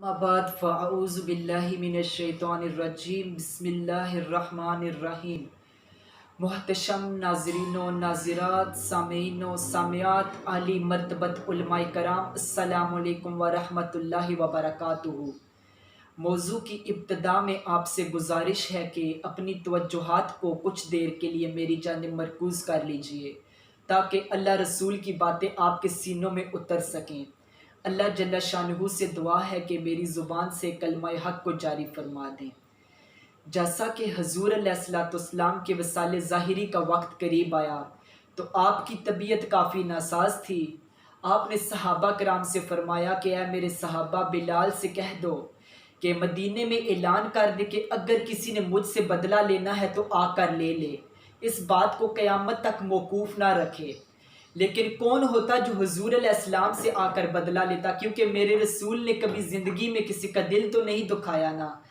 अम्मा बाद फ़अऊज़ु बिल्लाहि मिनश्शैतानिर्रजीम बिस्मिल्लाहिर्रहमानिर्रहीम। मोहतशम नाज़रीन व नाज़िरात, सामीन व सामियात, आली मर्तबत उलमाए कराम, अस्सलामु अलैकुम व रहमतुल्लाहि व बरकातुहू। मौजू की इब्तिदा में आपसे गुजारिश है कि अपनी तवज्जुहात को कुछ देर के लिए मेरी जानिब मरकूज़ कर लीजिए ताकि अल्लाह रसूल की बातें आपके सीनों में उतर सकें। अल्लाह जल्ला शानहू से दुआ है कि मेरी ज़ुबान से कलमा हक़ को जारी फरमा दें। जैसा कि हजूर अलैहिस्सलाम के वसाले ज़ाहिरी का वक्त करीब आया तो आपकी तबीयत काफ़ी नासाज थी। आपने सहाबा कराम से फरमाया कि ऐ मेरे सहाबा, बिलाल से कह दो कि मदीने में ऐलान कर दे कि अगर किसी ने मुझसे बदला लेना है तो आकर ले ले, इस बात को क़यामत तक मौकूफ़ ना रखे। लेकिन कौन होता जो हुजूर अलैहिस्सलाम से आकर बदला लेता, क्योंकि मेरे रसूल ने कभी ज़िंदगी में किसी का दिल तो नहीं दुखाया ना।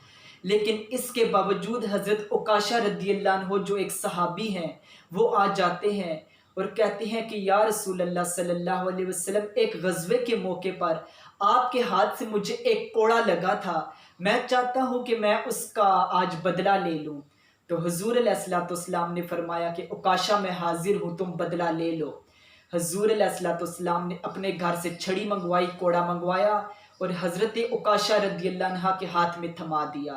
लेकिन इसके बावजूद हज़रत उकाशा रदियल्लाहु अन्हु जो एक सहाबी हैं, वो आ जाते हैं और कहते हैं कि या रसूल अल्लाह सल्लल्लाहु अलैहि वसल्लम, एक गज़वे के मौके पर आपके हाथ से मुझे एक कोड़ा लगा था, मैं चाहता हूँ कि मैं उसका आज बदला ले लूँ। तो हुजूर अलैहिस्सलाम ने फरमाया कि उकाशा, मैं हाजिर हूँ, तुम बदला ले लो। हजूर अलैहिस्सलाम ने अपने घर से छड़ी मंगवाई, कोड़ा मंगवाया और हज़रत उकाशा रदियल्लाहु अन्हा के हाथ में थमा दिया।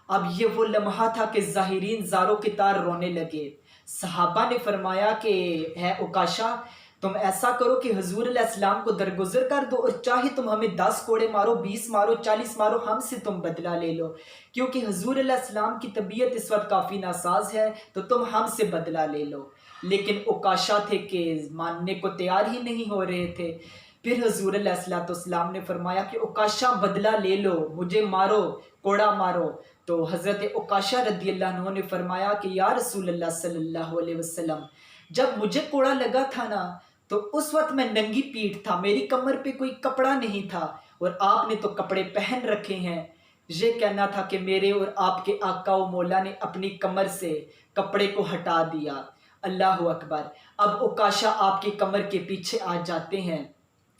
अब ये वो लम्हा था कि ज़ाहिरीन ज़ारो की तार रोने लगे। सहाबा ने फरमाया कि है उकाशा, तुम ऐसा करो कि हजूर अलैहिस्सलाम को दरगुजर कर दो और चाहे तुम हमें 10 कोड़े मारो, 20 मारो, 40 मारो, हमसे तुम बदला ले लो, क्योंकि हजूर अलैहिस्सलाम की तबीयत इस वक्त काफ़ी नासाज है, तो तुम हमसे बदला ले लो। लेकिन उकाशा थे कि मानने को तैयार ही नहीं हो रहे थे। फिर हजूर अलैहिस्सलाम ने फरमाया कि उकाशा, बदला ले लो, मुझे मारो, कोड़ा मारो। तो हज़रत उकाशा रदियल्लाहु अन्हु ने फरमाया कि या रसूल अल्लाह सल्लल्लाहु अलैहि वसल्लम, जब मुझे कोड़ा लगा था ना, तो उस वक्त मैं नंगी पीठ था, मेरी कमर पे कोई कपड़ा नहीं था और आपने तो कपड़े पहन रखे हैं। ये कहना था कि मेरे और आपके आका व मौला ने अपनी कमर से कपड़े को हटा दिया। अल्लाह अकबर। अब उकाशा आपकी कमर के पीछे आ जाते हैं,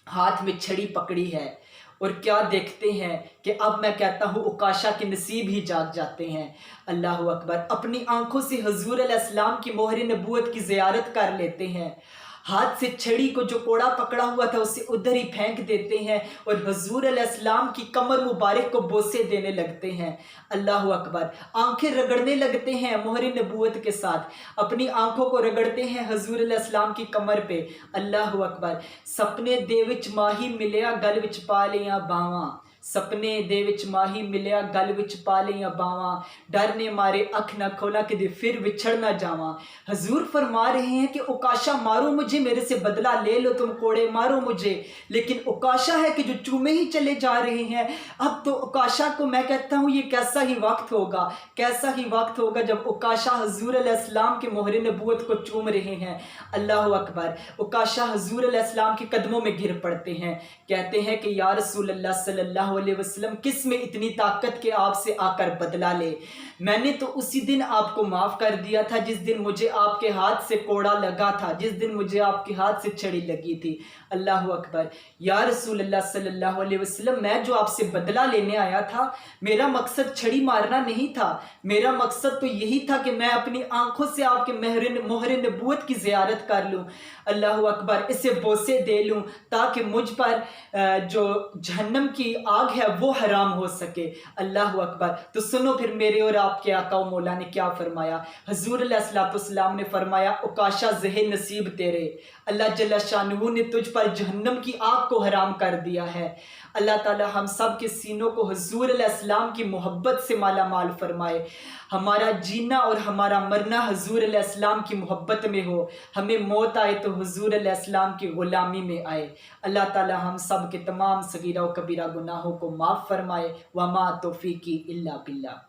हाथ में छड़ी पकड़ी है और क्या देखते हैं कि अब मैं कहता हूँ उकाशा के नसीब ही जाग जाते हैं। अल्लाह अकबर। अपनी आंखों से हजूर अलैहिस्सलाम की मोहर नबूवत की ज़ियारत कर लेते हैं, हाथ से छड़ी को जो कोड़ा पकड़ा हुआ था उसे उधर ही फेंक देते हैं और हजूर अलैहिस्सलाम की कमर मुबारक को बोसे देने लगते हैं। अल्लाह अकबर। आंखें रगड़ने लगते हैं मोहर नबूवत के साथ, अपनी आंखों को रगड़ते हैं हजूर अलैहिस्सलाम की कमर पे। अल्लाह अकबर। सपने दे विच माही मिलिया, गल विच पा लिया बावां, सपने दे विच माही मिलिया, गल विच पा लिया बावां, डर ने मारे अख ना खोला कि फिर विछड़ ना जावां। हजूर फरमा रहे हैं कि उकाशा, मारो मुझे, मेरे से बदला ले लो, तुम कोड़े मारो मुझे। लेकिन उकाशा है कि जो चूमे ही चले जा रहे हैं। अब तो उकाशा को मैं कहता हूँ ये कैसा ही वक्त होगा, कैसा ही वक्त होगा जब उकाशा हजूर अलैहिस्सलाम के मोहर नबूवत को चूम रहे हैं। अल्लाह अकबर। उकाशा हजूर अलैहिस्सलाम के कदमों में गिर पड़ते हैं, कहते हैं कि या रसूल अल्लाह सल्लल्लाहु अलैहि वसल्लम, किस में इतनी ताकत के आपसे आकर बदला ले। मैंने तो उसी दिन आपको माफ़ कर दिया था जिस दिन मुझे आपके हाथ से कोड़ा लगा था, जिस दिन मुझे आपके हाथ से छड़ी लगी थी। अल्लाह अकबर। या रसूल अल्लाह सल्लल्लाहु अलैहि वसल्लम, मैं जो आपसे बदला लेने आया था, मेरा मकसद छड़ी मारना नहीं था, मेरा मकसद तो यही था कि मैं अपनी आंखों से आपके मोहर नबूवत की ज़ियारत कर लूँ। अल्लाह अकबर। इसे बोसे दे लूँ ताकि मुझ पर जो जहन्नम की आग है वो हराम हो सके। अल्लाह अकबर। तो सुनो फिर मेरे और आपके आका व मौला ने क्या फरमाया। हजूर अलैहिस्सलाम ने फरमाया, उकाशा ज़हे नसीब तेरे, अल्लाह जल्ला शानहू ने तुझ पर जहन्नम की आग को हराम कर दिया है। अल्लाह ताला हम सब के सीनों को हजूर अलैहिस्सलाम की मोहब्बत से माला माल फरमाए। हमारा जीना और हमारा मरना हजूर अलैहिस्सलाम की मोहब्बत में हो, हमें मौत आए तो हजूर अलैहिस्सलाम की ग़ुलामी में आए। अल्लाह ताला हम सब के तमाम सगीरा व कबीरा गुनाहों को माफ़ फरमाए। वमा तौफ़ीक़ी इल्ला बिल्लाह।